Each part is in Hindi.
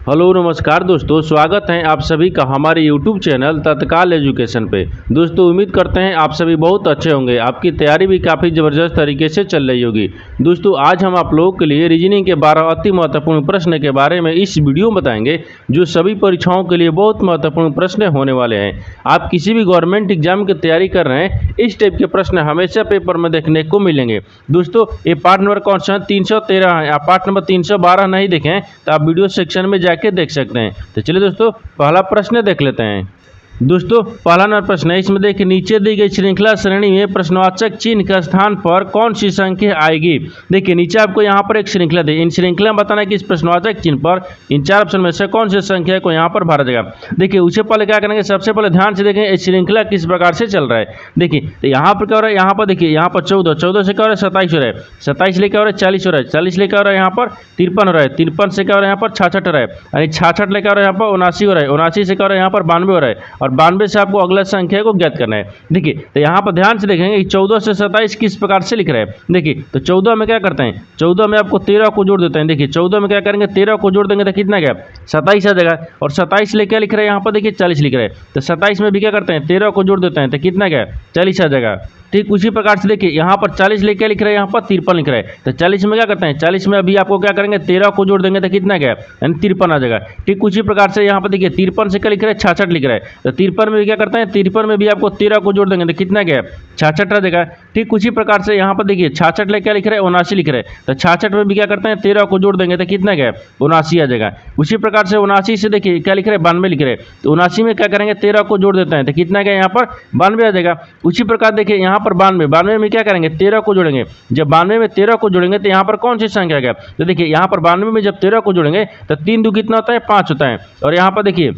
हेलो नमस्कार दोस्तों, स्वागत है आप सभी का हमारे YouTube चैनल तत्काल एजुकेशन पे। दोस्तों उम्मीद करते हैं आप सभी बहुत अच्छे होंगे। आपकी तैयारी भी काफ़ी ज़बरदस्त तरीके से चल रही होगी। दोस्तों आज हम आप लोगों के लिए रीजनिंग के 12 अति महत्वपूर्ण प्रश्न के बारे में इस वीडियो में बताएंगे, जो सभी परीक्षाओं के लिए बहुत महत्वपूर्ण प्रश्न होने वाले हैं। आप किसी भी गवर्नमेंट एग्जाम की तैयारी कर रहे हैं, इस टाइप के प्रश्न हमेशा पेपर में देखने को मिलेंगे। दोस्तों ये पार्ट नंबर कौन सा 313 है। आप पार्ट नंबर 312 नहीं देखें तो आप वीडियो सेक्शन में के देख सकते हैं। तो चलिए दोस्तों पहला प्रश्न देख लेते हैं। दोस्तों पहला नंबर प्रश्न है, इसमें देखिए नीचे दी गई श्रृंखला श्रेणी में प्रश्नवाचक चिन्ह के स्थान पर कौन सी संख्या आएगी। देखिए नीचे आपको यहाँ पर एक श्रृंखला दी, इन श्रृंखला में बताना है कि इस प्रश्नवाचक चिन्ह पर इन चार ऑप्शन में से कौन सी संख्या को यहाँ पर भरा जाएगा। देखिए उससे पहले क्या करेंगे, सबसे पहले ध्यान से देखें इस श्रृंखला किस प्रकार से चल रहा है। देखिए तो यहाँ पर क्या हो रहा है, यहाँ पर देखिए यहाँ पर 14 से क्या हो रहा है 27 हो रहा है, 27 लेकर हो रहा है 40 हो रहा है, 40 लेकर हो रहा है यहाँ पर 53 हो रहा है, 53 से क्या हो रहा है यहाँ पर 66 हो रहा है, यानी 66 लेकर हो रहा है यहाँ पर 79 हो रहा है, 79 से क्या हो रहा है यहाँ पर 92 हो रहा है, और 92 से आपको अगला संख्या को ज्ञात करना है। देखिए तो यहाँ पर ध्यान से देखेंगे 14 से 27 किस प्रकार से लिख रहे हैं। देखिए तो 14 में क्या करते हैं, 14 में आपको 13 को जोड़ देते हैं। देखिए 14 में क्या करेंगे, 13 को जोड़ देंगे तो कितना गया 27 आ जाएगा, और 27 ले क्या लिख रहे हैं यहाँ पर देखिए 40 लिख रहे हैं। तो 27 में भी क्या करते हैं 13 को जोड़ देते हैं तो कितना गया 40 आ जाएगा। ठीक उसी प्रकार से देखिए यहाँ पर 40 लेके लिख रहे हैं, यहाँ पर 53 लिख रहे हैं। तो 40 में क्या करते हैं, 40 में अभी आपको क्या करेंगे 13 को जोड़ देंगे तो कितना गया यानी 53 आ जाएगा। ठीक उसी प्रकार से यहाँ पर देखिए 53 से क्या लिख रहे हैं 66 लिख रहे हैं। तो 53 में भी क्या करते हैं, 53 में भी आपको 13 को जोड़ देंगे तो कितना गया 66 आ जाएगा। ठीक उसी प्रकार से यहाँ पर देखिए 66 ले क्या लिख रहे हैं 79 लिख रहे हैं। तो 66 में भी क्या करते हैं 13 को जोड़ देंगे तो कितना गया 79 आ जाएगा। उसी प्रकार से 79 से देखिए क्या लिख रहे हैं 92 लिख रहे हैं। तो 79 में क्या करेंगे 13 को जोड़ देते हैं तो कितना गया यहाँ पर 92 आ जाएगा। उसी प्रकार देखिए यहाँ पर 92 में क्या करेंगे 13 को जोड़ेंगे। जब 92 में 13 को जोड़ेंगे तो यहाँ पर कौन सी संख्या गया, तो देखिए यहाँ पर 92 में जब 13 को जोड़ेंगे तो 3 दो कितना होता है 5 होता है, और यहाँ पर देखिए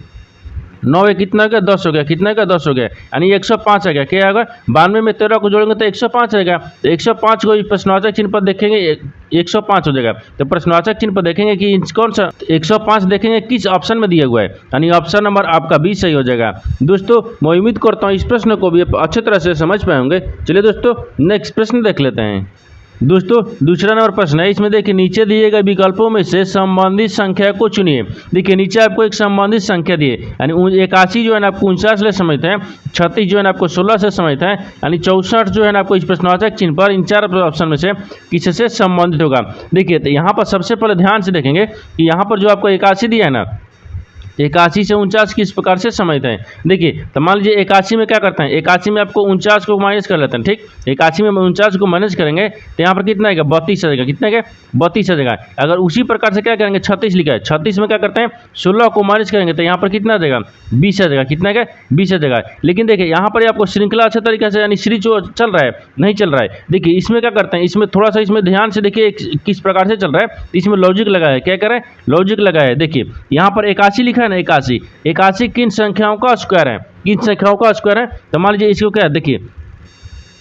9 कितना हो गया 10 हो गया, कितना का 10 हो गया यानी 105 आ गया। क्या होगा 92 में 13 को जोड़ेंगे तो 105 आएगा। तो 105 को प्रश्नवाचक चिन्ह पर देखेंगे 105 हो जाएगा। तो प्रश्नवाचक चिन्ह पर देखेंगे कि कौन सा 105 देखेंगे किस ऑप्शन में दिया हुआ है, यानी ऑप्शन नंबर आपका 20 सही हो जाएगा। दोस्तों मैं उम्मीद करता हूँ इस प्रश्न को भी अच्छी तरह से समझ पाए होंगे। चलिए दोस्तों नेक्स्ट प्रश्न देख लेते हैं। दोस्तों दूसरा नंबर प्रश्न है, इसमें देखिए नीचे दिए गए विकल्पों में से संबंधित संख्या को चुनिए। देखिए नीचे आपको एक संबंधित संख्या दिए, यानी 81 जो है ना आपको 49 से समझते हैं, 36 जो है ना आपको 16 से समझते हैं, यानी 64 जो है ना आपको इस प्रश्नवाचक चिन्ह पर इन चार ऑप्शन में से किससे संबंधित होगा। देखिए तो यहाँ पर सबसे पहले ध्यान से देखेंगे कि यहाँ पर जो आपको 81 दिया है ना, 81 से 49 किस प्रकार से समझते हैं। देखिए तो मान लीजिए 81 में क्या करते हैं, 81 में आपको 49 को माइनस कर लेते हैं। ठीक 81 में 49 को माइनस करेंगे तो यहाँ पर कितना आएगा 32 आ जाएगा, कितना क्या 32 आ जाएगा। अगर उसी प्रकार से क्या करेंगे 36 लिखा है, 36 में क्या करते हैं 16 को माइनस करेंगे तो यहाँ पर कितना आ जाएगा 20 आ जाएगा, कितना क्या 20 आ जाएगा। लेकिन देखिए यहाँ पर आपको श्रृंखला अच्छे तरीके से यानी सीरीज जो चल रहा है नहीं चल रहा है। देखिए इसमें क्या करते हैं, इसमें थोड़ा सा इसमें ध्यान से देखिए किस प्रकार से चल रहा है, इसमें लॉजिक लगा है। क्या करें लॉजिक लगा है। देखिए यहाँ पर 81 लिखा है ना, 81 किन संख्याओं का स्क्वायर है, किन संख्याओं का स्क्वायर है। तो मान लीजिए इसको क्या है, देखिए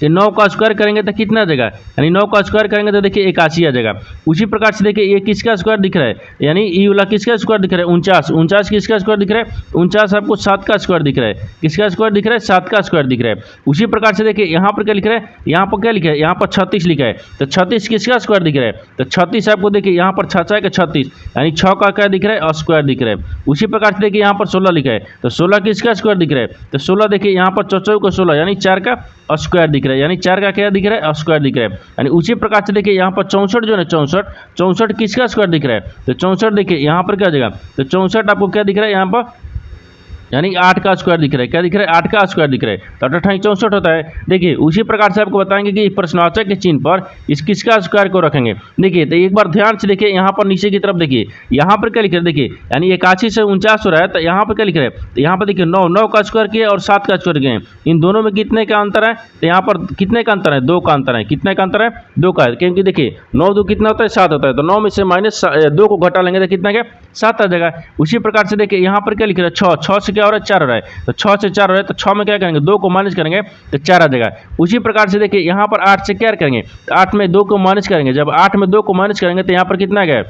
तो 9 का स्क्वायर करेंगे तो कितना आ जाएगा, यानी 9 का स्क्वायर करेंगे तो देखिए 81 आ जाएगा। उसी प्रकार से देखिए ये किसका स्क्वायर दिख रहा है, यानी ये वाला किसका स्क्वायर दिख रहा है 49 किसका स्क्वायर दिख रहा है 49 आपको 7 का स्क्वायर दिख रहा है। किसका स्क्वायर दिख रहा है 7 का स्क्वायर दिख रहा है। उसी प्रकार से देखिए यहाँ पर क्या लिख रहा है, यहाँ पर क्या लिखा है, यहाँ पर 36 लिखा है। तो 36 किसका स्क्वायर दिख रहा है, तो 36 आपको देखिए यहाँ पर 6 का 36 यानी 6 का क्या दिख रहा है स्क्वायर दिख रहा है। उसी प्रकार से देखिए यहाँ पर 16 लिखा है, तो 16 किसका स्क्वायर दिख रहा है, तो 16 देखिए यहाँ पर 4 को 16 यानी 4 का स्क्वायर दिख रहा है, यानी 4 का क्या दिख रहा है स्क्वायर दिख रहा है। यानी उसी प्रकार से देखिए यहाँ पर 64 जो है 64 किसका स्क्वायर दिख रहा है, तो 64 देखिए यहाँ पर क्या जगह, तो 64 आपको क्या दिख रहा है यहाँ पर यानी 8 का स्क्वायर दिख रहा है। क्या दिख रहा है 8 का स्क्वायर दिख रहा है, तो 8 64 होता है। देखिए उसी प्रकार से आपको बताएंगे कि प्रश्नवाचक के चिन्ह पर इस किसका स्क्वायर को रखेंगे। देखिए तो एक बार ध्यान से देखिए यहाँ पर नीचे की तरफ देखिए यहाँ पर क्या लिख रहे हैं, देखिए यानी 81 से 49 हो रहा है, तो यहाँ पर क्या लिख रहे हैं, तो यहाँ पर देखिए 9 का स्क्वायर किए और 7 का स्क्वायर किए, इन दोनों में कितने का अंतर है, तो यहाँ पर कितने का अंतर है 2 का अंतर है। कितने का अंतर है 2 का है, क्योंकि देखिए 9 2 कितना होता है 7 होता है, तो 9 में से माइनस 2 को घटा लेंगे तो कितना क्या 7 आ जाएगा। उसी प्रकार से देखिए यहाँ पर क्या लिख रहे हैं 6 से क्या हो रहा है 4 हो रहा है, तो 6 से 4 हो रहा है, तो 6 में क्या करेंगे 2 को माइनस करेंगे तो 4 आ जाएगा। उसी प्रकार से देखिए यहाँ पर 8 से क्या करेंगे, तो 8 में 2 को माइनस करेंगे, जब 8 में 2 को माइनस करेंगे तो यहाँ पर कितना आ गया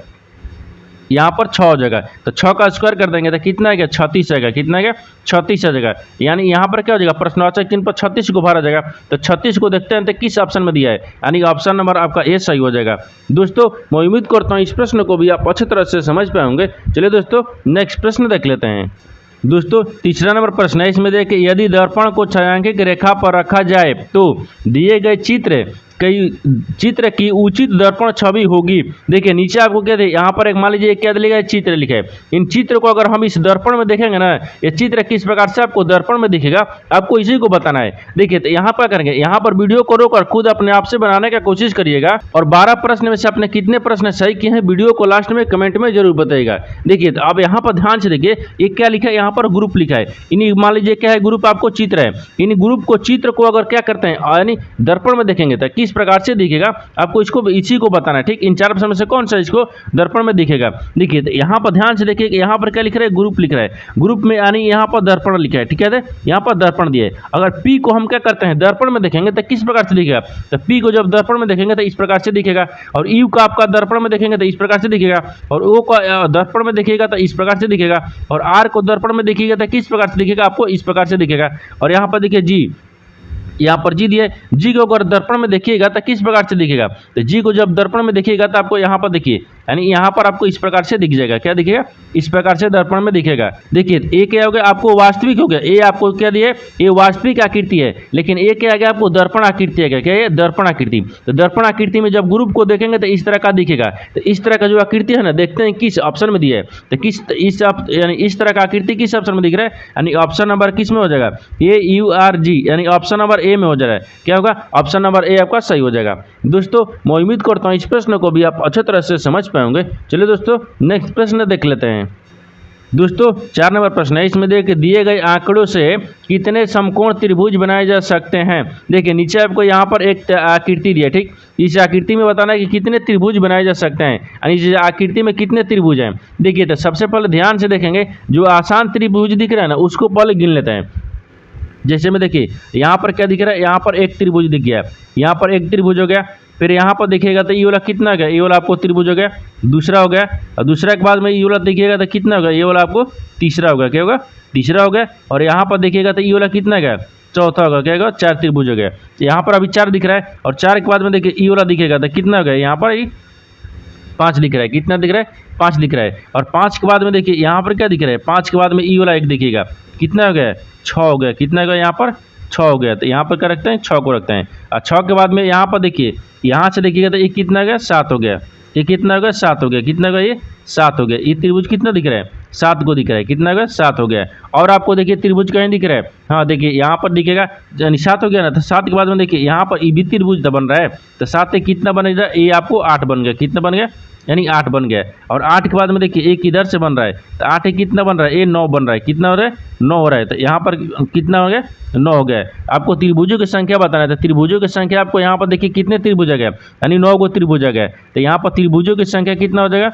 यहाँ पर 6 हो जाएगा, तो 6 का स्क्वायर कर देंगे तो कितना है, 36 आएगा। कितना है, 36 आ जाएगा। यानी यहाँ पर क्या हो जाएगा, प्रश्नवाचक चिन्ह पर 36 को भरा जाएगा। तो 36 को देखते हैं तो किस ऑप्शन में दिया है, यानी ऑप्शन नंबर आपका ए सही हो जाएगा। दोस्तों मैं उम्मीद करता हूँ इस प्रश्न को भी आप अच्छी तरह से समझ पाए होंगे। चलिए दोस्तों नेक्स्ट प्रश्न देख लेते हैं। दोस्तों तीसरा नंबर प्रश्न है, इसमें देखिए यदि दर्पण को छायांकित रेखा पर रखा जाए तो दिए गए चित्र की उचित दर्पण छवि होगी। देखिए नीचे आपको क्या है, यहाँ पर एक मान लीजिए क्या लिखा है, चित्र लिखा है। इन चित्र को अगर हम इस दर्पण में देखेंगे ना, ये चित्र किस प्रकार से आपको दर्पण में दिखेगा, आपको इसी को बताना है। देखिए तो यहाँ पर करेंगे, यहाँ पर वीडियो को रोककर खुद अपने आप से बनाने का कोशिश करिएगा और 12 प्रश्न में से आपने कितने प्रश्न सही किए हैं वीडियो को लास्ट में कमेंट में जरूर बताइएगा। देखिए तो अब यहाँ पर ध्यान से देखिए, ये क्या लिखा है, यहाँ पर ग्रुप लिखा है। इन मान लीजिए क्या है, ग्रुप आपको चित्र है। इन ग्रुप को चित्र को अगर क्या करते हैं, यानी दर्पण में देखेंगे तो किस प्रकार से दिखेगा, आपको इसको इसी को बताना है। ठीक, इन 4 ऑप्शन में से कौन सा इसको दर्पण में दिखेगा। देखिए तो यहाँ पर ध्यान से देखिए, यहाँ पर क्या लिख रहा है, ग्रुप लिख रहा है। ग्रुप में यानी यहाँ पर दर्पण लिखा है। ठीक है, यहाँ पर दर्पण दिए। अगर पी को हम क्या करते हैं, दर्पण में देखेंगे तो किस प्रकार से दिखेगा, तो पी को जब दर्पण में देखेंगे तो इस प्रकार से दिखेगा। और यू का आपका दर्पण में देखेंगे तो इस प्रकार से दिखेगा। और ओ का दर्पण में देखिएगा तो इस प्रकार से दिखेगा। और आर को दर्पण में देखिएगा तो किस प्रकार से दिखेगा, आपको इस प्रकार से दिखेगा। और यहाँ पर देखिए जी, यहाँ पर जी दिए, जी को अगर दर्पण में देखिएगा तो किस प्रकार से दिखेगा, तो जी को जब दर्पण में देखिएगा तो आपको यहाँ पर देखिए, यानी यहाँ पर आपको इस प्रकार से दिख जाएगा। क्या दिखेगा, इस प्रकार से दर्पण में दिखेगा। देखिए ए क्या हो गया, आपको वास्तविक हो गया। ए आपको क्या दिए, ये वास्तविक आकृति है। लेकिन ए क्या आ गया, आपको दर्पण आकृति है। क्या है, दर्पण आकृति। तो दर्पण आकृति में जब ग्रुप को देखेंगे तो इस तरह का दिखेगा। तो इस तरह का जो आकृति है ना, देखते हैं किस ऑप्शन में दिया है। तो किस यानी इस तरह का आकृति किस ऑप्शन में दिख रहा है, यानी ऑप्शन नंबर किस में हो जाएगा, ए यू आर जी, यानी ऑप्शन नंबर ए में हो जाएगा। क्या होगा, ऑप्शन नंबर ए आपका सही हो जाएगा। दोस्तों मैं उम्मीद करता हूँ इस प्रश्न को भी आप अच्छे तरह से समझ पाएंगे। चलिए दोस्तों नेक्स्ट प्रश्न देख लेते हैं। दोस्तों 4 नंबर प्रश्न है, इसमें देखिए दिए गए आंकड़ों से कितने समकोण त्रिभुज बनाए जा सकते हैं। देखिए नीचे आपको यहाँ पर एक आकृति दिया। ठीक, इस आकृति में बताना है कि कितने त्रिभुज बनाए जा सकते हैं, यानी इस आकृति में कितने त्रिभुज हैं। देखिए तो सबसे पहले ध्यान से देखेंगे, जो आसान त्रिभुज दिख रहा है ना उसको पहले गिन लेते हैं। जैसे में देखिए यहाँ पर क्या दिख रहा है, यहाँ पर एक त्रिभुज दिख गया, यहाँ पर एक त्रिभुज हो गया। फिर यहाँ पर देखिएगा तो ये वाला कितना हो गया, ये वाला आपको त्रिभुज हो गया, दूसरा हो गया। और दूसरा के बाद में ये वाला देखिएगा तो कितना हो गया, ये वाला आपको तीसरा होगा। क्या होगा, तीसरा हो गया। और यहाँ पर देखिएगा तो ये वाला कितना गया, चौथा होगा। क्या होगा, 4 त्रिभुज हो गया। यहाँ पर अभी 4 दिख रहा है। और 4 के बाद में देखिए ये वाला दिखेगा तो कितना हो गया, यहाँ पर 5 दिख रहा है। कितना दिख रहा है, 5 दिख रहा है। और 5 के बाद में देखिए यहाँ पर क्या दिख रहा है, 5 के बाद में ई वाला एक दिखेगा, कितना हो गया, 6 हो गया। कितना हो गया, यहाँ पर 6 हो गया। तो यहाँ पर क्या रखते हैं, 6 को रखते हैं। और 6 के बाद में यहाँ पर देखिए, यहाँ से देखिएगा तो ये कितना हो गया, 7 हो गया। ये कितना हो गया, 7 हो गया। कितना हो गया, ये 7 हो गया। ये त्रिभुज कितना दिख रहा है, 7 को दिख रहा है। कितना हो गया, 7 हो गया। और आपको देखिए त्रिभुज कहीं दिख रहा है, हाँ देखिए यहाँ पर दिखेगा, यानी 7 हो गया ना। तो 7 के बाद में देखिए यहाँ पर भी त्रिभुज बन रहा है। तो 7 से कितना बनेगा, ये आपको 8 बन गया। कितना बन गया, यानी 8 बन गया। और 8 के बाद में देखिए एक इधर से बन रहा है, तो 8 कितना बन रहा है, ये 9 बन रहा है। कितना हो रहा है, 9 हो रहा है। तो यहाँ पर कितना हो गया, 9 हो गया। आपको त्रिभुजों की संख्या बताना है, तो त्रिभुजों की संख्या आपको यहाँ पर देखिए कितने त्रिभुज आ गया, यानी 9 को त्रिभुज आ गया। तो यहाँ पर त्रिभुजों की संख्या कितना हो जाएगा,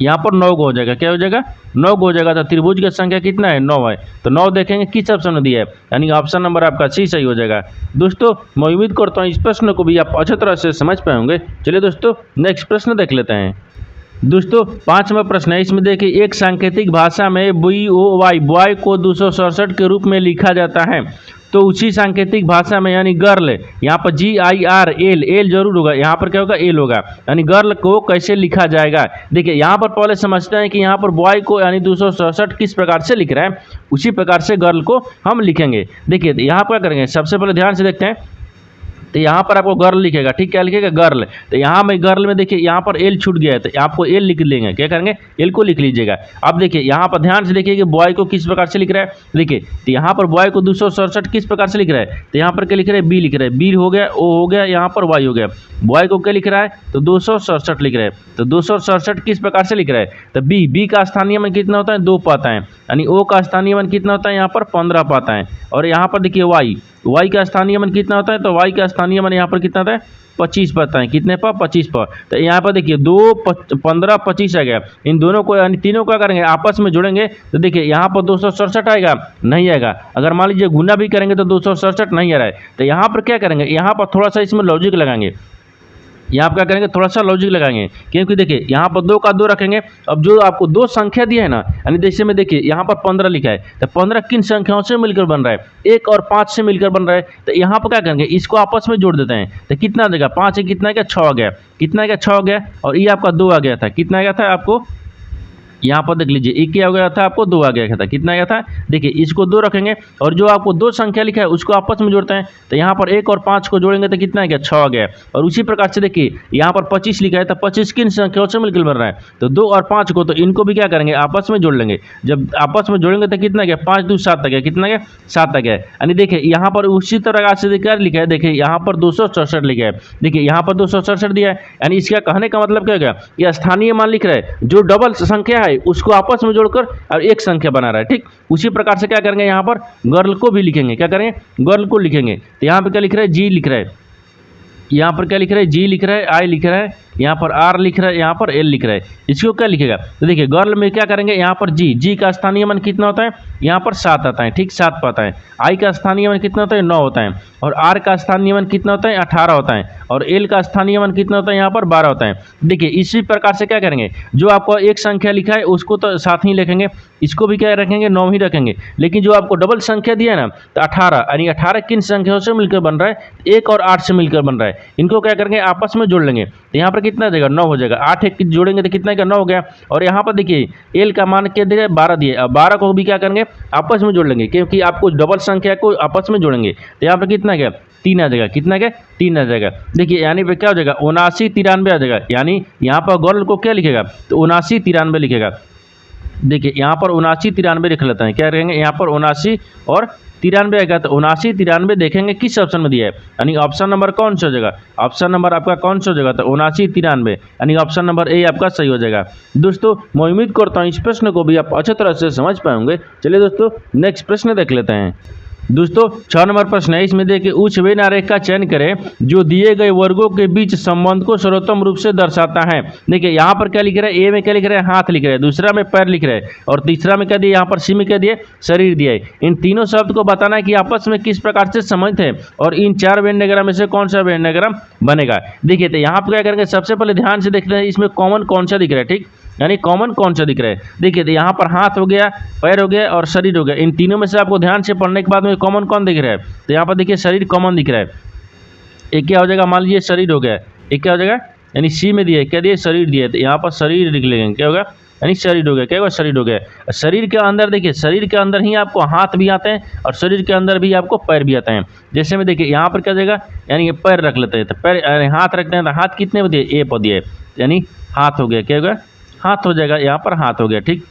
यहाँ पर 9 को हो जाएगा। क्या हो जाएगा, 9 को हो जाएगा। तो त्रिभुज की संख्या कितना है, 9 है। तो 9 देखेंगे किस ऑप्शन में दिया है, यानी ऑप्शन नंबर आपका सी सही हो जाएगा। दोस्तों मैं उम्मीद करता हूँ इस प्रश्न को भी आप अच्छी तरह से समझ पाएंगे। चलिए दोस्तों नेक्स्ट प्रश्न देख लेते हैं। दोस्तों 5वां प्रश्न है, इसमें देखिए एक सांकेतिक भाषा में BOY बॉय को 267 के रूप में लिखा जाता है, तो उसी सांकेतिक भाषा में यानी गर्ल, यहाँ पर GIRL, एल जरूर होगा, यहाँ पर क्या होगा, एल होगा, यानी गर्ल को कैसे लिखा जाएगा। देखिए यहाँ पर पहले समझते हैं कि यहाँ पर बॉय को यानी 267 किस प्रकार से लिख रहा है, उसी प्रकार से गर्ल को हम लिखेंगे। देखिए यहाँ पर क्या करेंगे, सबसे पहले ध्यान से देखते हैं। तो यहाँ पर आपको गर्ल लिखेगा, ठीक, क्या लिखेगा, गर्ल। तो यहाँ में गर्ल में देखिए यहाँ पर एल छूट गया है, तो आपको एल लिख लेंगे। क्या करेंगे, एल को लिख लीजिएगा। अब देखिए यहाँ पर ध्यान से देखिए कि बॉय को किस प्रकार से लिख रहा है। देखिए तो यहाँ पर बॉय को 267 किस प्रकार से लिख रहा है, तो यहाँ पर क्या लिख रहा है, बी लिख रहा है। बी हो गया, ओ हो गया, यहाँ पर वाई हो गया। बॉय को क्या लिख रहा है, तो 267 लिख रहा है। तो 267 किस प्रकार से लिख रहा है, तो बी का स्थानीय मान कितना होता है, 2 पाता है, यानी ओ का स्थानीय मान कितना होता है, यहाँ पर 15 पाता है। और यहाँ पर देखिए वाई का स्थानीय मान कितना होता है, तो वाई का स्थानीय मान यहाँ पर कितना होता है, 25 पाता है। कितने पर, 25 पर। तो यहाँ पर देखिए 2 15 25 आ गया। इन दोनों को यानी तीनों का करेंगे आपस में जोड़ेंगे, तो देखिए यहाँ पर 267 आएगा, नहीं आएगा। अगर मान लीजिए गुना भी करेंगे तो 267 नहीं आ रहा है। तो यहाँ पर क्या करेंगे, यहाँ पर थोड़ा सा इसमें लॉजिक लगाएंगे। यहाँ पर क्या करेंगे, थोड़ा सा लॉजिक लगाएंगे, क्योंकि देखिए यहाँ पर 2 का 2 रखेंगे। अब जो आपको 2 संख्या दिया है ना, यानी जैसे में देखिए यहाँ पर 15 लिखा है, तो 15 किन संख्याओं से मिलकर बन रहा है, 1 और 5 से मिलकर बन रहा है। तो यहाँ पर क्या करेंगे, इसको आपस में जोड़ देते हैं। तो कितना देगा, 5 है, कितना गया, 6 आ गया, कितना गया, 6 आ गया। और ये आपका 2 आ गया था, कितना आ गया था आपको, यहाँ पर देख लीजिए, एक क्या हो गया था, आपको 2 आ गया था, कितना गया था। देखिए इसको 2 रखेंगे और जो आपको 2 संख्या लिखा है उसको आपस में जोड़ते हैं। तो यहाँ पर 1 और 5 को जोड़ेंगे तो कितना आ गया, 6 आ गया। और उसी प्रकार से देखिए यहाँ पर 25 लिखा है, तो 25 किन संख्याओं से मिलकर बन रहा है, तो 2 और 5 को, तो इनको भी क्या करेंगे, आपस में जोड़ लेंगे। जब आपस में जोड़ेंगे तो कितना गया, 5 2 7 आ गया, कितना गया, 7 आ गया। यानी देखिए यहाँ पर उसी तरह से क्या लिखा है, देखिए यहाँ पर 267 लिखा है, देखिए यहाँ पर 267 दिया है। यानी इसका कहने का मतलब क्या हो गया, ये स्थानीय मान लिख रहा है, जो डबल संख्या है उसको आपस में जोड़कर और एक संख्या बना रहा है। ठीक उसी प्रकार से क्या करेंगे, यहाँ पर गर्ल को भी लिखेंगे, क्या करेंगे, गर्ल को लिखेंगे। तो यहाँ पे क्या लिख रहा है, जी लिख रहा है, यहाँ पर क्या लिख रहा है, जी लिख रहा है, आई लिख रहा है, यहाँ पर आर लिख रहा है, यहाँ पर एल लिख रहा है। इसको क्या लिखेगा, तो देखिए गर्ल में क्या करेंगे, यहाँ पर जी, जी का स्थानीय मान कितना होता है, यहाँ पर 7 आता है, ठीक 7 पाता है। आई का स्थानीय मान कितना होता है, 9 होता है। और आर का स्थानीय मान कितना होता है, 18 होता है। और एल का स्थानीय मान कितना होता है, यहाँ पर 12 होता है। देखिए इसी प्रकार से क्या करेंगे, जो आपको एक संख्या लिखा है उसको तो साथ ही लिखेंगे, इसको भी क्या रखेंगे, 9 ही रखेंगे। लेकिन जो आपको डबल संख्या दिया है ना, तो 18, यानी 18 किन संख्याओं से मिलकर बन रहा है, 1 और 8 से मिलकर बन रहा है। इनको क्या करेंगे, आपस में जोड़ लेंगे। तो यहाँ पर कितना देगा, 9 हो जाएगा। 8 एक जोड़ेंगे तो कितना का, 9 हो गया। और यहाँ पर देखिए एल का मान क्या दिया, 12 दिए। अब 12 को भी क्या करेंगे, आपस में जोड़ लेंगे, क्योंकि आपको डबल संख्या को आपस में जोड़ेंगे। तो यहाँ पर कितना गया, 3 आ जाएगा, कितना गया, 3 आ जाएगा। देखिए यानी पे क्या हो जाएगा, 79 93 आ जाएगा। यानी यहाँ पर गर्ल को क्या लिखेगा, तो 79 93 लिखेगा। देखिए यहाँ पर 79 93 लिख लेते हैं, क्या रहेंगे, यहाँ पर 79 और 93 आएगा। तो 79 93 देखेंगे किस ऑप्शन में दिया है, यानी ऑप्शन नंबर कौन सा हो जाएगा, ऑप्शन नंबर आपका कौन सा हो जाएगा, तो 79 93, यानी ऑप्शन नंबर ए आपका सही हो जाएगा। दोस्तों मैं उम्मीद करता हूँ इस प्रश्न को भी आप अच्छी तरह से समझ पाएंगे। चलिए दोस्तों नेक्स्ट प्रश्न देख लेते हैं। दोस्तों 6 नंबर प्रश्न है, इसमें देखिए उच्च वेन आरेख का चयन करें जो दिए गए वर्गों के बीच संबंध को सर्वोत्तम रूप से दर्शाता है। देखिए यहाँ पर क्या लिख रहा है, ए में क्या लिख रहा है, हाथ लिख रहा है, दूसरा में पैर लिख रहा है, और तीसरा में क्या दिया, यहाँ पर सी में क्या दिया, शरीर दिया है। इन तीनों शब्द को बताना है कि आपस में किस प्रकार से संबंधित है और इन 4 वेन डायग्राम में से कौन सा वेन डायग्राम बनेगा। देखिए तो यहाँ पर क्या करेंगे, सबसे पहले ध्यान से देखते हैं इसमें कॉमन कौन सा दिख रहा है। ठीक यानी कॉमन कौन सा दिख रहा है, देखिए तो यहाँ पर हाथ हो गया, पैर हो गया और शरीर हो गया। इन तीनों में से आपको ध्यान से पढ़ने के बाद में कॉमन कौन दिख रहा है, तो यहाँ पर देखिए शरीर कॉमन दिख रहा है। एक क्या हो जाएगा, मान लीजिए शरीर हो गया, एक क्या हो जाएगा, यानी सी में दिया क्या दिया, शरीर दिया, तो यहाँ पर शरीर लिख लेंगे, क्या होगा, यानी शरीर हो गया, क्या होगा, शरीर हो गया। शरीर के अंदर देखिए, शरीर के अंदर ही आपको हाथ भी आते हैं और शरीर के अंदर भी आपको पैर भी आते हैं। जैसे में देखिए यहाँ पर क्या जाएगा, यानी पैर रख लेते हैं, तो पैर, हाथ रखते हैं, तो हाथ कितने पर दिए, ए पर दिए, यानी हाथ हो गया, क्या होगा, हाथ हो जाएगा, यहाँ पर हाथ हो गया। ठीक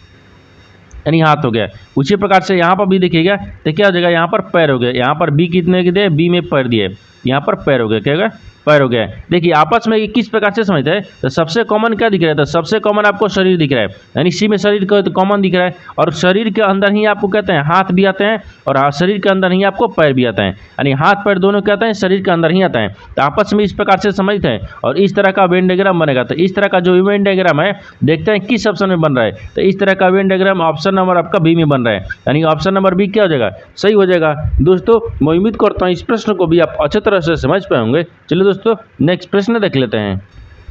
यानी हाथ हो गया। उसी प्रकार से यहाँ पर भी देखिएगा तो क्या हो जाएगा, यहाँ पर पैर हो गया, यहाँ पर बी कितने के दिए, बी में पैर दिए, यहाँ पर पैर हो गया, क्या होगा, पैर हो गया। देखिए आपस में किस प्रकार से समझते हैं, तो सबसे कॉमन क्या दिख रहा है, तो सबसे कॉमन आपको शरीर दिख रहा है, यानी सी में शरीर का तो कॉमन दिख रहा है। और शरीर के अंदर ही आपको कहते हैं हाथ भी आते हैं और शरीर के अंदर ही आपको पैर भी आता है, यानी हाथ पैर दोनों कहते हैं शरीर के अंदर ही आता है। तो आपस में इस प्रकार से समझते हैं और इस तरह का वेन डायग्राम बनेगा। तो इस तरह का जो वेन डायग्राम है देखते हैं किस ऑप्शन में बन रहा है, तो इस तरह का वेन डायग्राम ऑप्शन नंबर आपका बी में बन रहा है, यानी ऑप्शन नंबर बी क्या हो जाएगा, सही हो जाएगा। दोस्तों मैं उम्मीद करता हूँ इस प्रश्न को भी आप अच्छी तरह से समझ पाएंगे। चलिए दोस्तों नेक्स्ट प्रश्न देख लेते हैं।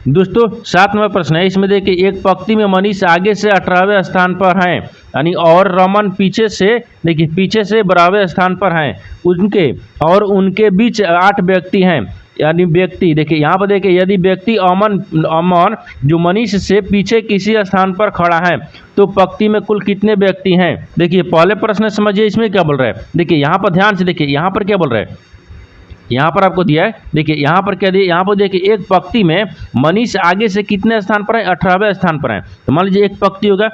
दोस्तों 7 नंबर प्रश्न है, इसमें देखिए एक पंक्ति में मनीष आगे से 18वें स्थान पर हैं, यानी और रमन पीछे से, देखिए पीछे से 12वें स्थान पर हैं, उनके बीच 8 व्यक्ति हैं, यानी व्यक्ति देखिए यहाँ पर देखिए यदि व्यक्ति अमन जो मनीष से पीछे किसी स्थान पर खड़ा है तो पंक्ति में कुल कितने व्यक्ति हैं। देखिए पहले प्रश्न समझिए इसमें क्या बोल रहा है, देखिए यहाँ पर ध्यान से देखिए, यहाँ पर क्या बोल रहा है, यहाँ पर आपको दिया है, देखिए यहाँ पर क्या दिया, यहाँ पर देखिए एक पंक्ति में मनीष आगे से कितने स्थान पर है, 18वें स्थान पर है। तो मान लीजिए एक पंक्ति होगा,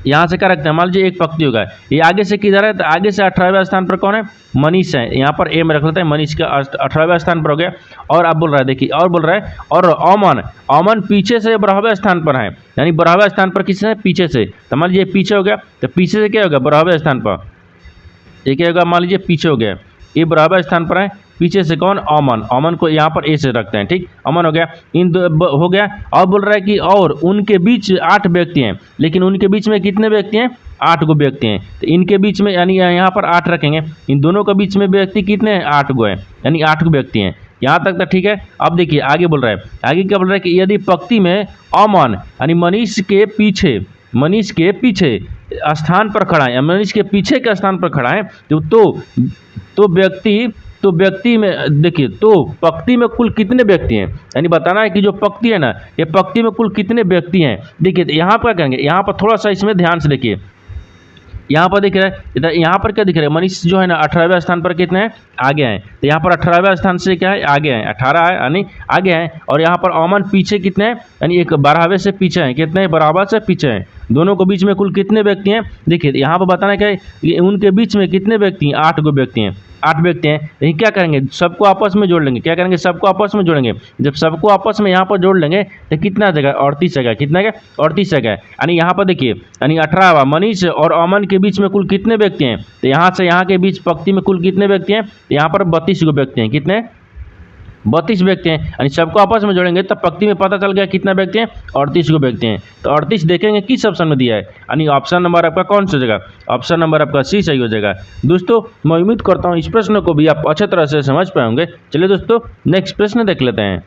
यहाँ से क्या रखते हैं, मान लीजिए एक पंक्ति होगा, ये आगे से किधर है, तो आगे से 18वें स्थान पर कौन है, मनीष है, यहाँ पर ए में रख लेते हैं, मनीष का 18वें स्थान पर हो गया। और अब बोल रहा है देखिए, और बोल रहा है और अमन पीछे से 12वें स्थान पर है, यानी 12वें स्थान पर किससे, पीछे से। तो मान लीजिए पीछे हो गया, तो पीछे से क्या होगा, 12वें स्थान पर, ये क्या होगा, मान लीजिए पीछे हो गया, ये 12वें स्थान पर है, पीछे से कौन, अमन को यहाँ पर ए से रखते हैं। ठीक अमन हो गया, इन हो गया। और बोल रहा है कि और उनके बीच 8 व्यक्ति हैं, लेकिन उनके बीच में कितने व्यक्ति हैं, 8 गो व्यक्ति हैं। तो इनके बीच में यानी यहाँ पर 8 रखेंगे, इन दोनों के बीच में व्यक्ति कितने हैं, 8 गो हैं, यानी 8 गो व्यक्ति हैं। यहाँ तक तो ठीक है। अब देखिए आगे बोल रहा है, आगे क्या बोल रहा है कि यदि पंक्ति में अमन यानी मनीष के पीछे स्थान पर खड़ा है या मनीष के पीछे के स्थान पर खड़ा है तो व्यक्ति में देखिए, तो पंक्ति में कुल कितने व्यक्ति हैं, यानी बताना है कि जो पंक्ति है ना, ये पंक्ति में कुल कितने व्यक्ति हैं। देखिए तो यहाँ पर कहेंगे, यहाँ पर थोड़ा सा इसमें ध्यान से देखिए, यहाँ पर दिख रहा है इधर, यहाँ पर क्या दिख रहा है, मनीष जो है ना 18वें स्थान पर कितने हैं, आगे हैं। तो यहाँ पर 18वें स्थान से क्या है, आगे हैं, 18 है यानी आगे हैं। और यहाँ पर अमन पीछे कितने हैं, यानी एक 12वें से पीछे हैं, कितने बराबर से पीछे हैं। दोनों के बीच में कुल कितने व्यक्ति हैं। देखिए यहाँ पर बताना क्या है, उनके बीच में कितने व्यक्ति हैं, 8 गो व्यक्ति हैं, 8 व्यक्ति हैं। लेकिन क्या करेंगे, सबको आपस में जोड़ लेंगे। क्या करेंगे, सबको आपस में जोड़ेंगे। जब सबको आपस में यहाँ पर जोड़ लेंगे तो कितना जगह, 38 जगह, कितना है 38 जगह। यानी यहाँ पर देखिए, यानी 18वां मनीष और अमन के बीच में कुल कितने व्यक्ति हैं, तो यहाँ से यहाँ के बीच पंक्ति में कुल कितने व्यक्ति हैं, तो यहाँ पर 32 गो व्यक्ति हैं, कितने 32 व्यक्ति हैं। यानी सबको आपस में जोड़ेंगे तब पंक्ति में पता चल गया कितना व्यक्ति हैं, 38 गो व्यक्ति हैं। तो 38 देखेंगे किस ऑप्शन में दिया है, यानी ऑप्शन नंबर आपका कौन सा जगह, ऑप्शन नंबर आपका सी सही हो जाएगा। दोस्तों मैं उम्मीद करता हूँ इस प्रश्न को भी आप अच्छे तरह से समझ पाएंगे। चलिए दोस्तों नेक्स्ट प्रश्न देख लेते हैं।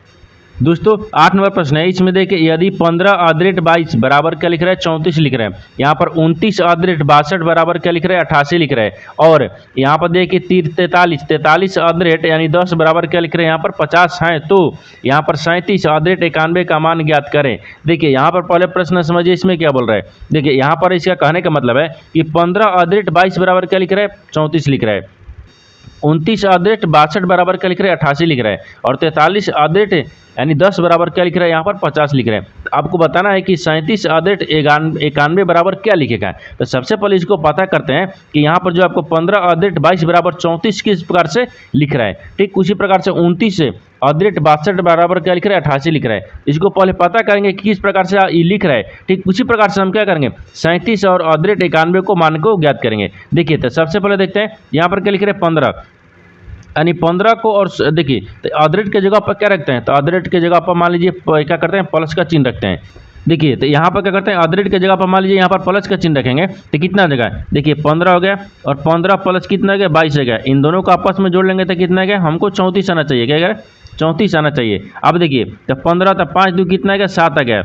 दोस्तों 8 नंबर प्रश्न है, इसमें देखिए यदि 15/22 बराबर क्या लिख रहा है, 34 लिख रहा है। यहाँ पर 29/62 बराबर क्या लिख रहा है, 88 लिख रहा है। और यहाँ पर देखिए 43 यानी 10 बराबर क्या लिख रहे हैं, यहाँ पर 50 है। तो यहाँ पर 37/91 का मान ज्ञात करें। देखिए यहाँ पर पहले प्रश्न समझिए, इसमें क्या बोल रहा है। देखिए यहाँ पर इसका कहने का मतलब है कि 15/22 बराबर क्या लिख रहा है, 34 लिख रहा है। 29/62 बराबर क्या लिख रहा है, 88 लिख रहा है। और 43 यानी 10 बराबर क्या लिख रहा है, यहाँ पर 50 लिख रहे हैं। तो आपको बताना है कि 37/91 बराबर क्या लिखेगा। तो सबसे पहले इसको पता करते हैं कि यहाँ पर जो आपको 15/22 बराबर 34 किस प्रकार से लिख रहा है। ठीक उसी प्रकार से 29/62 बराबर क्या लिख रहा है, 88 लिख रहा है। इसको पहले पता करेंगे कि किस प्रकार से ये लिख रहा है। ठीक उसी प्रकार से हम क्या करेंगे, 37 और 91 को मान को ज्ञात करेंगे। देखिए तो सबसे पहले देखते हैं यहाँ पर क्या लिख रहे हैं, 15 यानी 15 को, और देखिए तो ऑदरेट के जगह पर क्या रखते हैं, तो ऑदरेट के जगह पर मान लीजिए क्या करते हैं, प्लस का चिन्ह रखते हैं। देखिए तो यहाँ पर क्या करते हैं, ऑदरेट के जगह पर मान लीजिए यहाँ पर प्लस का चिन्ह रखेंगे तो कितना जगह है, देखिए 15 हो गया और 15 प्लस कितना गया, 22 हो गया। इन दोनों को आपस में जोड़ लेंगे तो कितना गया, हमको 34 आना चाहिए। क्या गया, 34 आना चाहिए। अब देखिए तो 15 तो 5 2 कितना गया, 7 आ गया।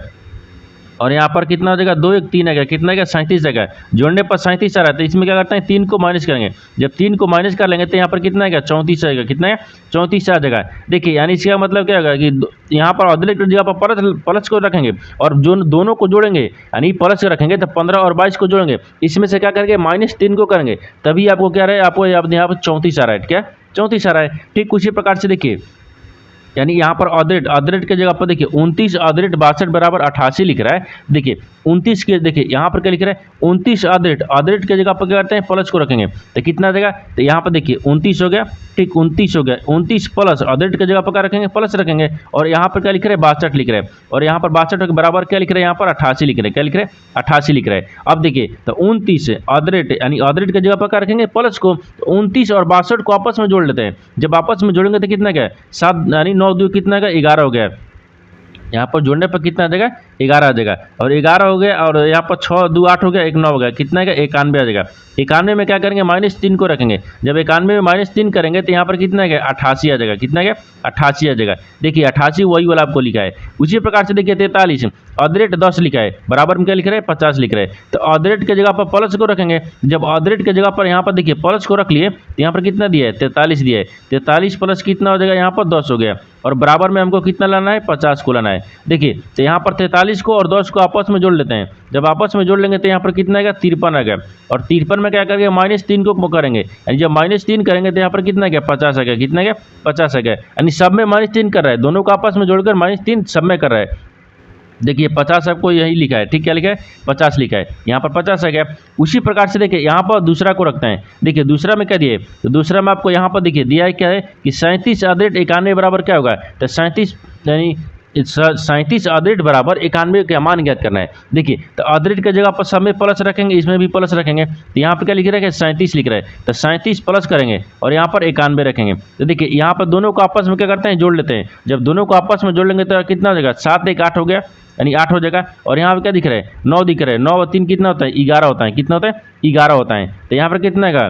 और यहाँ पर कितना हो जाएगा, 2 1 3 आ गया, कितना गया, 37 आ गया। जोड़ने पर 37 आ रहा है तो इसमें क्या करते हैं, 3 को माइनस करेंगे। जब 3 को माइनस कर लेंगे तो यहाँ पर कितना आएगा, 34 आएगा। कितना है, 34 आ जाएगा। देखिए यानी इसका मतलब क्या होगा कि यहाँ पर ऑदरेट की जगह पर प्लस को रखेंगे और जो दोनों को जोड़ेंगे, यानी प्लस रखेंगे तो 15 और 22 को जोड़ेंगे। इसमें से क्या करेंगे, -3 को करेंगे, तभी आपको क्या रहे, आपको यहाँ पर 34 आ रहा है। क्या 34 आ रहा है। ठीक उसी प्रकार से देखिए यानी यहाँ पर ऑदरेट के जगह पर देखिए 29/62 बराबर 88 लिख रहा है। देखिए 29 के, देखिए यहाँ पर क्या लिख रहा है, 29 ऑदरेट के जगह पर क्या करते हैं, प्लस को रखेंगे तो कितना देगा, तो यहाँ पर देखिए 29 हो गया। ठीक 29 हो गया, 29 प्लस ऑदरेट के जगह पर क्या रखेंगे, प्लस रखेंगे। और यहाँ पर क्या लिख रहे हैं, 62 लिख रहे हैं। और यहाँ पर 62 के बराबर क्या लिख रहे हैं, यहाँ पर 88 लिख रहे हैं। क्या लिख रहे हैं, 88 लिख रहे हैं। अब देखिए तो 29 ऑदरेट यानी ऑदरेट के जगह पर क्या रखेंगे, प्लस को। 29 और 62 को आपस में जोड़ लेते हैं। जब आपस में जोड़ेंगे तो कितना क्या है, 7 यानी 9 2 कितना का, 11 हो गया। यहाँ पर जोड़ने पर कितना आ जाएगा, 11 आ जाएगा। और 11 हो गया और यहाँ पर 6 2 8 हो गया, 1 9 हो गया। कितना का, 91 आ जाएगा। 91 में क्या करेंगे, -3 को रखेंगे। जब 91 में -3 करेंगे तो यहाँ पर कितना है, 88 आ जाएगा। कितना है, 88 आ जाएगा। देखिए 88 वही वाला आपको लिखा है। उसी प्रकार से देखिए 43 ऑदरेट 10 लिखा है, बराबर में क्या लिख रहे हैं, 50 लिख रहे हैं। तो ऑदरेट के जगह पर प्लस को रखेंगे। जब ऑदरेट के जगह पर यहाँ पर देखिए प्लस को रख लिए तो यहाँ पर कितना दिया है, 43 दिया है। 43 प्लस कितना हो जाएगा, यहाँ पर 10 हो गया। और बराबर में हमको कितना लाना है, 50 को लाना है। देखिए तो यहाँ पर 43 को और 10 को आपस में जोड़ लेते हैं। जब आपस में जोड़ लेंगे तो यहाँ पर कितना आएगा, 53 आ गया। और 53 में क्या करेंगे, -3 को करेंगे। यानी जब -3 करेंगे तो यहाँ पर कितना गया, 50 आ गया। कितना गया, 50 आ गया। यानी सब में -3 कर रहा है, दोनों को आपस में जोड़कर -3 सब में कर रहा है। देखिए 50 आपको यही लिखा है। ठीक क्या लिखा है, 50 लिखा है। यहाँ पर 50 आ गया। उसी प्रकार से देखिए यहाँ पर दूसरा को रखते हैं। देखिए दूसरा में क्या दिए, तो दूसरा में आपको यहाँ पर देखिए दिया है क्या है कि 37/91 बराबर क्या होगा, तो 37 यानी 37 ऑदरेट बराबर 91 का मान ज्ञात करना है। देखिए तो ऑदरेट की जगह पर सब में प्लस रखेंगे, इसमें भी प्लस रखेंगे। तो यहाँ पर क्या लिख रहा है, 37 लिख रहा है। तो 37 प्लस करेंगे और यहाँ पर 91 रखेंगे। तो देखिए यहाँ पर दोनों को आपस में क्या करते हैं, जोड़ लेते हैं। जब दोनों को आपस में जोड़ लेंगे तो कितना हो जाएगा, 7 1 8 हो गया, यानी 8 हो जाएगा। और यहाँ पर क्या दिख रहा है, 9 दिख रहा है। 9 और 3 कितना होता है, 11 होता है। कितना होता है, 11 होता है। तो यहाँ पर कितना का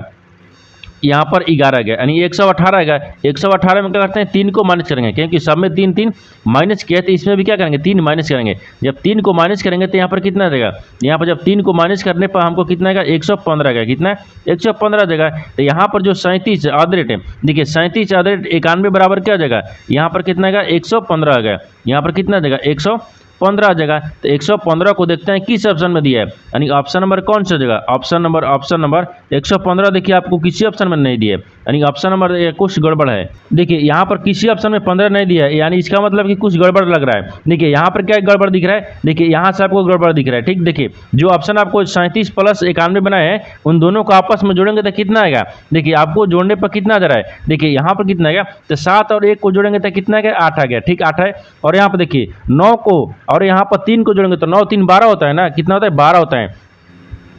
यहाँ पर 11 गया, यानी 118 गया। 118 में क्या करते हैं, 3 को माइनस करेंगे, क्योंकि सब में 3 3 माइनस किया, तो इसमें भी क्या करेंगे, 3 माइनस करेंगे। जब 3 को माइनस करेंगे तो यहाँ पर कितना आ जाएगा, यहाँ पर जब 3 को माइनस करने पर हमको कितना आएगा, 115 गया। कितना है, 115 देगा। तो यहाँ पर जो 37 ऑड रेट है, देखिए 37 ऑड रेट 91 बराबर क्या हो जाएगा, यहाँ पर कितना आएगा, 115 आ गया। यहाँ पर कितना देगा, 115 जगह। तो 115 को देखते हैं किस ऑप्शन में दिया है, यानी ऑप्शन नंबर कौन सा जगह, ऑप्शन नंबर 115 देखिए आपको किसी ऑप्शन में नहीं दिया है, यानी ऑप्शन नंबर कुछ गड़बड़ है। देखिए यहाँ पर किसी ऑप्शन में 15 नहीं दिया है, यानी इसका मतलब कि कुछ गड़बड़ लग रहा है। देखिए यहाँ पर क्या गड़बड़ दिख रहा है, देखिए यहाँ से आपको गड़बड़ दिख रहा है। ठीक, देखिए जो ऑप्शन आपको 37 प्लस 91 बनाए हैं, उन दोनों को आपस में जोड़ेंगे तो कितना आएगा, देखिए आपको जोड़ने पर कितना आ जा रहा है, देखिए यहाँ पर कितना आएगा, तो 7 और 1 को जोड़ेंगे तो कितना आ गया, 8 आ गया। ठीक, 8 है। और यहाँ पर देखिए 9 को और यहाँ पर 3 को जोड़ेंगे तो 9 3 12 होता है ना, कितना होता है, 12 होता है,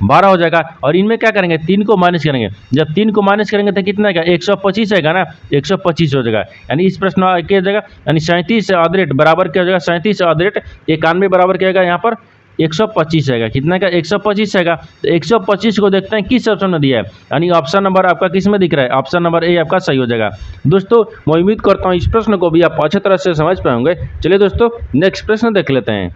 12 हो जाएगा। और इनमें क्या करेंगे, 3 को माइनस करेंगे। जब 3 को माइनस करेंगे तो कितना आएगा, 125 आएगा ना, 125 हो जाएगा। यानी इस प्रश्न क्या हो जाएगा, यानी 37 ऑड रेट बराबर क्या हो जाएगा, 37 ऑड रेट 91 बराबर क्या आएगा, यहाँ पर 125 आएगा। कितना का, 125 आएगा। तो 125 को देखते हैं किस ऑप्शन में दिया है, यानी ऑप्शन नंबर आपका किस में दिख रहा है, ऑप्शन नंबर ए आपका सही हो जाएगा। दोस्तों मैं उम्मीद करता हूँ इस प्रश्न को भी आप अच्छी तरह से समझ पाएंगे। चलिए दोस्तों नेक्स्ट प्रश्न देख लेते हैं।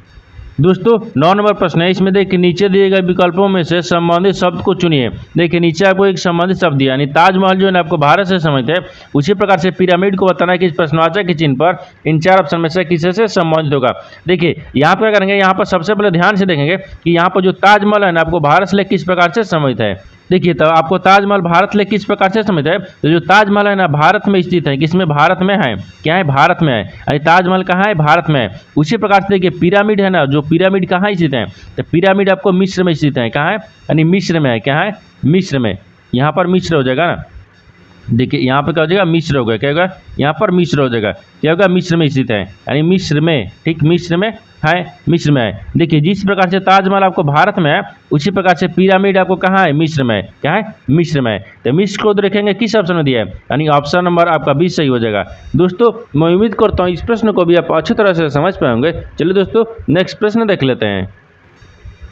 दोस्तों 9 नंबर प्रश्न है, इसमें देखिए नीचे दिए गए विकल्पों में से संबंधित शब्द को चुनिए। देखिए नीचे आपको एक संबंधित शब्द दिया, यानी ताजमहल जो है ना आपको भारत से समझते हैं, उसी प्रकार से पिरामिड को बताना है कि इस प्रश्नवाचक के चिन्ह पर इन 4 ऑप्शन में से किसी से संबंधित होगा। देखिए यहाँ पर क्या करेंगे, यहाँ पर सबसे पहले ध्यान से देखेंगे कि यहाँ पर जो ताजमहल है ना आपको भारत से किस प्रकार से संबंधित है। देखिए तो आपको ताजमहल भारत ले किस प्रकार से समझता है, तो जो ताजमहल है ना भारत में स्थित है, किसमें, भारत में है, क्या है, भारत में है, यानी ताजमहल कहाँ है, भारत में है। उसी प्रकार से देखिए पिरामिड है ना, जो पिरामिड कहाँ स्थित है, तो पिरामिड आपको मिस्र में स्थित है, कहाँ है, यानी मिस्र में है, क्या है, मिस्र में। यहाँ पर मिस्र हो जाएगा ना, देखिए यहाँ पर क्या हो जाएगा, मिस्र हो गया, क्या होगा, यहाँ पर मिस्र हो जाएगा, क्या होगा, मिस्र में स्थित है, यानी मिस्र में। ठीक, मिस्र में है, मिस्र में है। देखिए जिस प्रकार से ताजमहल आपको भारत में है, उसी प्रकार से पिरामिड आपको कहाँ है, मिस्र में, क्या है, मिस्र में। तो मिस्र को देखेंगे किस ऑप्शन में दिया है, यानी ऑप्शन नंबर आपका 20 सही हो जाएगा। दोस्तों मैं उम्मीद करता हूँ इस प्रश्न को भी आप अच्छी तरह से समझ पाएंगे। चलिए दोस्तों नेक्स्ट प्रश्न देख लेते हैं।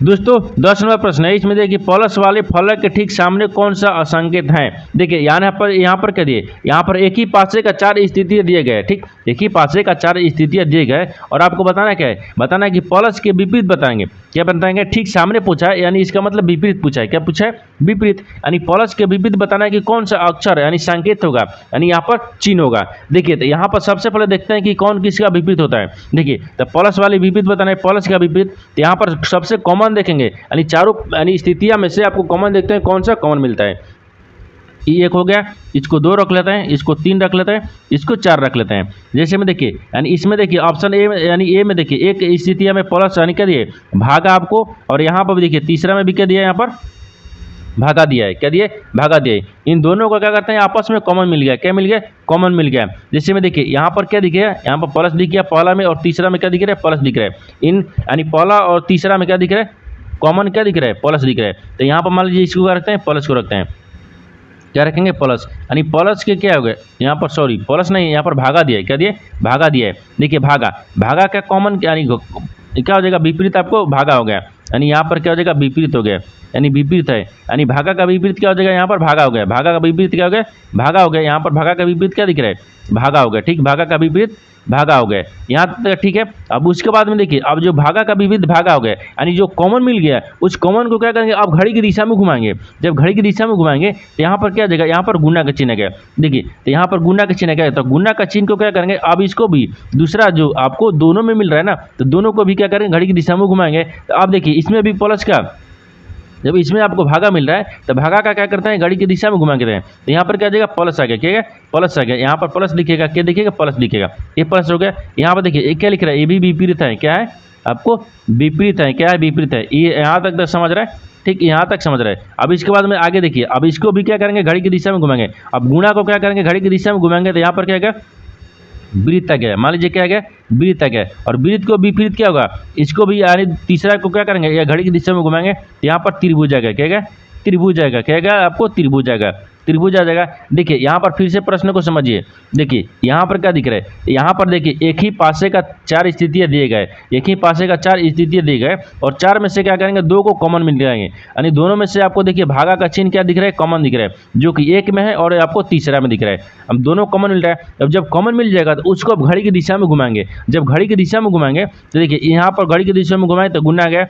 दोस्तों 10 नंबर प्रश्न है, इसमें देखिए प्लस वाले फलक के ठीक सामने कौन सा असंकेत है। देखिए यहाँ पर क्या दिए, यहाँ पर एक ही पासे का 4 स्थितियाँ दिए गए। ठीक, एक ही पासे का 4 स्थितियाँ दिए गए और आपको बताना क्या है, बताना है कि प्लस के विपरीत बताएंगे। क्या बताएंगे, ठीक सामने पूछा है, यानी इसका मतलब विपरीत पूछा है। क्या पूछा है, विपरीत, यानी प्लस के विपरीत बताना है कि कौन सा अक्षर यानी संकेत होगा, यानी यहाँ पर चिन्ह होगा। देखिए तो यहाँ पर सबसे पहले देखते हैं कि कौन किसका विपरीत होता है। देखिए तो प्लस वाले विपरीत बताना है, प्लस का विपरीत, तो यहाँ पर सबसे कॉमन देखेंगे, यानी चारों यानी स्थितियां में से आपको कॉमन देखते हैं, कौन सा कॉमन मिलता है। ये एक हो गया, इसको 2 रख लेते हैं, इसको 3 रख लेते हैं, इसको 4 रख लेते हैं। जैसे में देखिए, यानी इसमें देखिए ऑप्शन ए, यानी ए में देखिए एक स्थितियां में प्लस यानी क्या दिए, भागा आपको, और यहाँ पर भी देखिए तीसरा में भी क्या दिया, यहाँ पर भागा दिया है, क्या दिए, भागा दिया है। इन दोनों को क्या करते हैं, आपस में कॉमन मिल गया, क्या मिल गया, कॉमन मिल गया। जैसे में देखिए यहाँ पर क्या दिख गया, यहाँ पर प्लस दिख गया पहला में, और तीसरा में क्या दिख रहा है, प्लस दिख रहा है। इन यानी पहला और तीसरा में क्या दिख रहा है, कॉमन क्या दिख रहा है, प्लस दिख रहा है। तो यहाँ पर मान लीजिए इसको क्या रखते हैं, प्लस को रखते हैं, क्या रखेंगे, प्लस, यानी प्लस के क्या हो गए, यहाँ पर सॉरी प्लस नहीं, यहाँ पर भागा दिया है, क्या दिए, भागा दिया है। देखिए भागा, भागा का कॉमन यानी क्या हो जाएगा, विपरीत आपको भागा हो गया, यानी यहाँ पर क्या हो जाएगा, विपरीत हो गया, यानी विपरीत है, यानी भागा का विपरीत क्या हो जाएगा, यहाँ पर भागा हो गया, भागा का विपरीत क्या हो गया, भागा हो गया। यहाँ पर भागा का विपरीत क्या दिख रहा है, भागा हो गया। ठीक, भागा का विपरीत भागा हो गया, यहाँ तक ठीक है। अब उसके बाद में देखिए, अब जो भागा का विपरीत भागा हो गया, यानी जो कॉमन मिल गया, उस कॉमन को क्या करेंगे, अब घड़ी की दिशा में घुमाएंगे। जब घड़ी की दिशा में घुमाएंगे तो यहाँ पर क्या जाएगा, यहाँ पर गुना का चिन्ह गया। देखिए तो यहाँ पर गुना का चिन्ह गया, तो गुना का चिन्ह को क्या करेंगे, अब इसको भी दूसरा जो आपको दोनों में मिल रहा है ना, तो दोनों को भी क्या करेंगे, घड़ी की दिशा में घुमाएंगे। तो अब देखिए इसमें भी प्लस का, जब इसमें आपको भागा मिल रहा है तो भागा का क्या करते हैं, घड़ी की दिशा में घुमा के हैं, तो यहाँ पर क्या जाएगा, प्लस आ गया, क्या है, प्लस आ गया। यहाँ पर प्लस दिखेगा, क्या दिखेगा, प्लस दिखेगा, ये प्लस हो गया। यहाँ पर देखिए ये क्या लिख रहा है, ये भी विपरीत है, क्या है, आपको विपरीत है, क्या है, विपरीत है। ये यहाँ तक समझ रहा है, ठीक, यहाँ तक समझ रहा है। अब इसके बाद में आगे देखिए, अब इसको भी क्या करेंगे, घड़ी की दिशा में घुमाएंगे। अब गुणा को क्या करेंगे, घड़ी की दिशा में घुमाएंगे, तो यहाँ पर क्या है, विपरीत आ गया, मान लीजिए क्या आ गया, विपरीत आ गया। और विपरीत को विपरीत क्या होगा, इसको भी यानी तीसरा को क्या करेंगे, या घड़ी की दिशा में घुमाएंगे, यहाँ पर त्रिभुज आएगा, क्या है, त्रिभुज आएगा, क्या है, आपको त्रिभुज आएगा। त्रिभुज आ जाएगा। देखिए यहाँ पर फिर से प्रश्न को समझिए। देखिए यहाँ पर क्या दिख रहा है, यहाँ पर देखिए एक ही पासे का 4 स्थितियाँ दिए गए, एक ही पासे का 4 स्थितियाँ दिए गए और 4 में से क्या करेंगे, 2 को कॉमन मिल जाएंगे। यानी दोनों में से आपको देखिए भागा का चिन्ह क्या दिख रहा है, कॉमन दिख रहा है, जो कि एक में है और आपको तीसरा में दिख रहा है। अब दोनों कॉमन मिल रहा है। अब जब कॉमन मिल जाएगा तो उसको अब घड़ी की दिशा में घुमाएंगे। जब घड़ी की दिशा में घुमाएंगे तो देखिए यहाँ पर घड़ी की दिशा में घुमाएं तो गुना गया,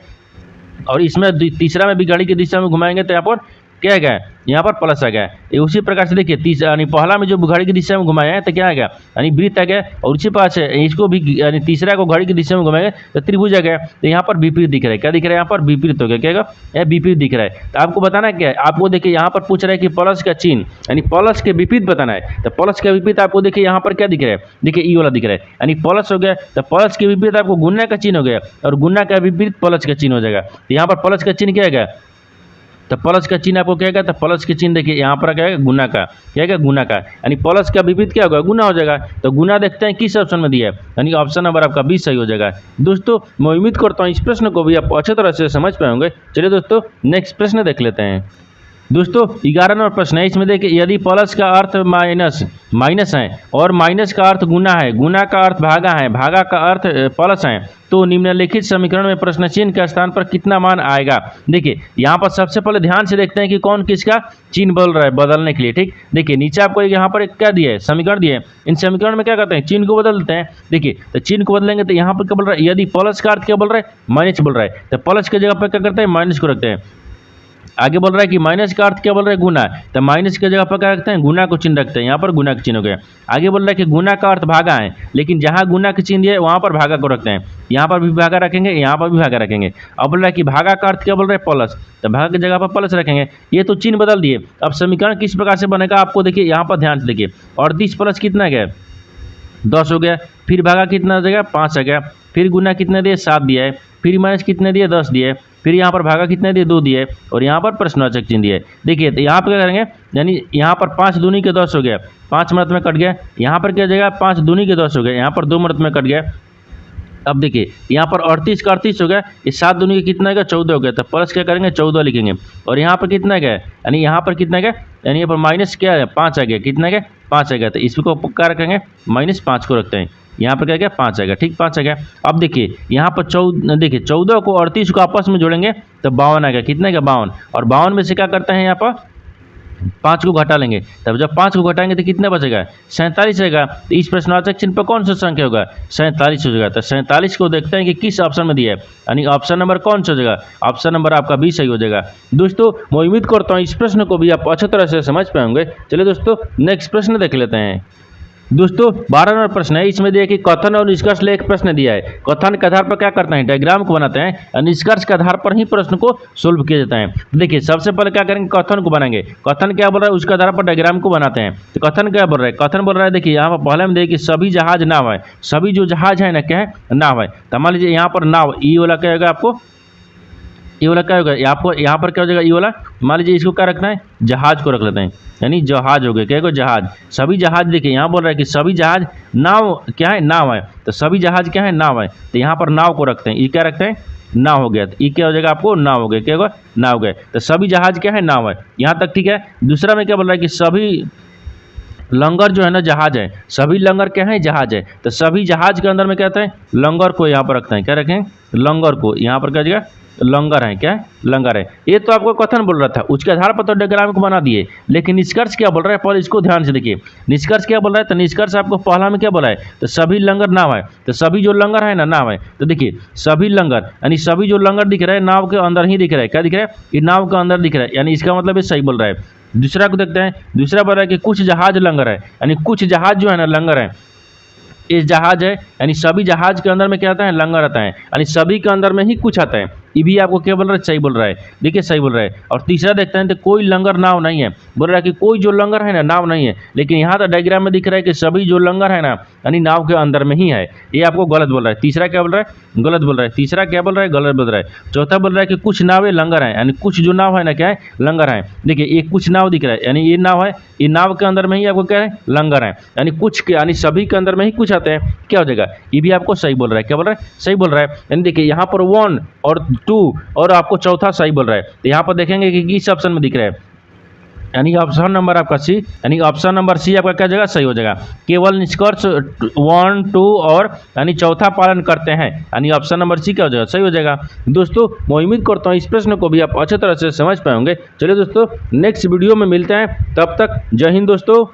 और इसमें तीसरा में भी घड़ी की दिशा में घुमाएंगे तो यहाँ पर क्या आ गया, यहाँ पर प्लस आ गया। ये उसी प्रकार से देखिए तीसरा यानी पहला में जो घड़ी की दिशा में घुमाया है तो क्या आ गया, यानी वृत्त आ गया, और उसी पास इसको भी यानी तीसरा को घड़ी की दिशा में घुमाएंगे तो त्रिभुज आ गया। तो यहाँ पर विपरीत दिख रहा है, क्या दिख रहा है, यहाँ पर विपरीत हो गया, क्या यह विपरीत दिख रहा है। तो आपको बताना क्या है, आपको देखिए यहाँ पर पूछ रहा है कि प्लस का चिन्ह यानी प्लस के विपरीत बताना है। तो प्लस के विपरीत आपको देखिए यहाँ पर क्या दिख रहा है, देखिए ई वाला दिख रहा है, यानी प्लस हो गया। तो प्लस के विपरीत आपको गुना का चिन्ह हो गया, और गुना का विपरीत प्लस का चिन्ह हो जाएगा। तो यहाँ पर प्लस का चिन्ह क्या है, तो प्लस का चिन्ह आपको क्या है, तो प्लस के चिन्ह देखिए यहाँ पर क्या है, गुना का, क्या है, गुना का, यानी प्लस का विपरीत क्या होगा, गुना हो जाएगा। तो गुना देखते हैं किस ऑप्शन में दिया है, यानी ऑप्शन नंबर आपका 20 सही हो जाएगा। दोस्तों मैं उम्मीद करता हूँ इस प्रश्न को भी आप अच्छे तरह से समझ पाएंगे। चलिए दोस्तों नेक्स्ट प्रश्न देख लेते हैं। दोस्तों 11 नंबर प्रश्न है, इसमें देखिए यदि प्लस का अर्थ माइनस है और माइनस का अर्थ गुना है, गुना का अर्थ भागा है, भागा का अर्थ प्लस है, तो निम्नलिखित समीकरण में प्रश्न चिन्ह के स्थान पर कितना मान आएगा। देखिए यहाँ पर सबसे पहले ध्यान से देखते हैं कि कौन किसका चिन्ह बोल रहा है बदलने के लिए। ठीक, देखिए नीचे आपको यहाँ पर क्या दिया है, समीकरण दिए हैं। इन समीकरण में क्या करते हैं, चिन्ह को बदल देते हैं। देखिए तो चिन्ह को बदलेंगे तो यहाँ पर क्या बोल रहा है, यदि प्लस का अर्थ क्या बोल रहा है, माइनस बोल रहा है, तो प्लस की जगह पर क्या करते हैं, माइनस को रखते हैं। आगे बोल रहा है कि माइनस का अर्थ क्या बोल रहा है, गुना, तो माइनस की जगह पर क्या रखते हैं, गुना को चिन्ह रखते हैं, यहाँ पर गुना का चिन्ह हो गया। आगे बोल रहा है कि गुना का अर्थ भागा है, लेकिन जहाँ गुना के चिन्ह दिए वहाँ पर भागा को रखते हैं, यहाँ पर भी भागा रखेंगे, यहाँ पर भी भागा रखेंगे। अब बोल रहा है कि भागा का अर्थ क्या बोल रहा है, प्लस, तो भागा की जगह पर प्लस रखेंगे। ये तो चिन्ह बदल दिए। अब समीकरण किस प्रकार से बनेगा आपको देखिए यहाँ पर ध्यान से देखिए। 38 प्लस कितना गया, 10 हो गया, फिर भागा कितना हो जाएगा, 5 आ गया, फिर गुना कितने दिए, 7 दिया है, फिर माइनस कितने दिए, 10 दिए, फिर यहाँ पर भागा कितने दिए, 2 दिए, और यहाँ पर प्रश्नवाचक चिन्ह दिए। देखिए तो यहाँ पर क्या करेंगे, यानी यहाँ पर 5 दूनी के 10 हो गया, 5 मिनट में कट गया। यहाँ पर क्या जाएगा, 5 दूनी के 10 हो गया, यहाँ पर 2 मिनट में कट गया। अब देखिए यहाँ पर 38 का 38 हो गया, ये 7 दूनी के कितना गया, 14 हो गया, तो प्लस क्या करेंगे, 14 लिखेंगे। और यहाँ पर कितना गया, यानी यहाँ पर कितना गया, यानी यहाँ पर माइनस क्या है, 5 आ गया, कितना गया, 5 आ गया, तो इसको क्या रखेंगे, -5 को रखते हैं। यहाँ पर क्या गया, 5 आ गया, ठीक, 5 आ गया। अब देखिए यहाँ पर 14, देखिए 14 को 38 को आपस में जोड़ेंगे तो 52 आ गया, कितना गया, 52, और 52 में से क्या करते हैं, यहाँ पर 5 को घटा लेंगे, तब जब 5 को घटाएंगे तो कितना बचेगा, 47 आएगा। तो इस प्रश्नवाचक चिन्ह पर कौन सा संख्या होगा, 47 हो जाएगा। तो 47 को देखते हैं कि किस ऑप्शन में दिया है, यानी ऑप्शन नंबर कौन सा हो जाएगा, ऑप्शन नंबर आपका 20 सही हो जाएगा। दोस्तों मैं उम्मीद करता हूँ इस प्रश्न को भी आप अच्छी तरह से समझ पाएंगे। चलिए दोस्तों नेक्स्ट प्रश्न देख लेते हैं। दोस्तों 12 नंबर प्रश्न है, इसमें देखिए कथन और निष्कर्ष ले एक प्रश्न दिया है। कथन के आधार पर क्या करते हैं, डायग्राम को बनाते हैं, और निष्कर्ष के आधार पर ही प्रश्न को सोल्व किया जाता है। देखिए सबसे पहले क्या करेंगे, कथन को बनाएंगे। कथन क्या बोल रहा है, उसके आधार पर डायग्राम को बनाते हैं। तो कथन क्या बोल रहा है, कथन बोल रहा है, देखिए यहाँ पर पहले में देखिए सभी जहाज नाव है, सभी जो जहाज है ना क्या है, नाव है। तो मान लीजिए यहाँ पर नाव, ई वाला क्या होगा आपको, ये वाला क्या होगा, आपको यहाँ पर क्या हो जाएगा, ये वाला, मान लीजिए इसको क्या रखना है, जहाज को रख लेते हैं, यानी जहाज हो गया, क्या है, जहाज, सभी जहाज। देखिए यहाँ बोल रहा है कि सभी जहाज नाव क्या है, नाव है, तो सभी जहाज क्या है, नाव है, तो यहाँ पर नाव को रखते हैं, ये क्या रखते हैं, नाव हो गया, तो ये क्या हो जाएगा आपको, नाव हो गया, क्या होगा, नाव हो गया। तो सभी जहाज क्या है, नाव है, यहाँ तक ठीक है। दूसरा में क्या बोल रहा है कि सभी लंगर जो है ना जहाज है, सभी लंगर क्या है, जहाज है, तो सभी जहाज के अंदर में क्या होता है, लंगर को यहाँ पर रखते हैं, क्या रखें, लंगर को, यहाँ पर क्या जगह लंगर है, क्या है, लंगर है। ये तो आपको कथन बोल रहा था, उसके आधार पर तो डायग्राम को बना दिए, लेकिन निष्कर्ष क्या बोल रहा है, पहले इसको ध्यान से देखिए। निष्कर्ष क्या बोल रहा है, तो निष्कर्ष आपको पहला में क्या बोला है, तो सभी लंगर नाव है, तो सभी जो लंगर है ना, नाव है, तो देखिए सभी लंगर, यानी सभी जो लंगर दिख रहा है नाव के अंदर ही दिख रहा है, क्या दिख रहा है, ये नाव के अंदर दिख रहा है, यानी इसका मतलब ये सही बोल रहा है। दूसरा को देखते हैं, दूसरा बोल रहा है कि कुछ जहाज लंगर है, यानी कुछ जहाज जो है ना लंगर है, ये जहाज है, यानी सभी जहाज के अंदर में क्या आता है, लंगर आता है, यानी सभी के अंदर में ही कुछ आता है। ये भी आपको क्या बोल रहा है, सही बोल रहा है, देखिए सही बोल रहा है। और तीसरा देखते हैं तो कोई लंगर नाव नहीं है, बोल रहा है कि कोई जो लंगर है ना नाव नहीं है, लेकिन यहाँ तो डायग्राम में दिख रहा है कि सभी जो लंगर है ना, यानी नाव के अंदर में ही है। ये आपको गलत बोल रहा है। तीसरा क्या बोल रहा है, गलत बोल रहा है। तीसरा क्या बोल रहा है, गलत बोल रहा है। चौथा बोल रहा है कि कुछ नावें लंगर हैं, यानी कुछ जो नाव है ना क्या है, लंगर है। देखिए ये कुछ नाव दिख रहा है, यानी ये नाव है, ये नाव के अंदर में ही आपको क्या है, लंगर है, यानी कुछ के, यानी सभी के अंदर में ही कुछ आते हैं, क्या हो जाएगा, ये भी आपको सही बोल रहा है। क्या बोल रहा है, सही बोल रहा है। यानी देखिए यहाँ पर 1 और 2 और आपको चौथा सही बोल रहा है। तो यहाँ पर देखेंगे कि किस ऑप्शन में दिख रहा है, यानी ऑप्शन नंबर आपका सी, यानी ऑप्शन नंबर सी आपका क्या जगह सही हो जाएगा। केवल निष्कर्ष 1, 2 और यानी चौथा पालन करते हैं, यानी ऑप्शन नंबर सी क्या हो जाएगा, सही हो जाएगा। दोस्तों मैं उम्मीद करता हूँ इस प्रश्न को भी आप अच्छे तरह से समझ पाएंगे। चलिए दोस्तों नेक्स्ट वीडियो में मिलते हैं, तब तक जय हिंद दोस्तों।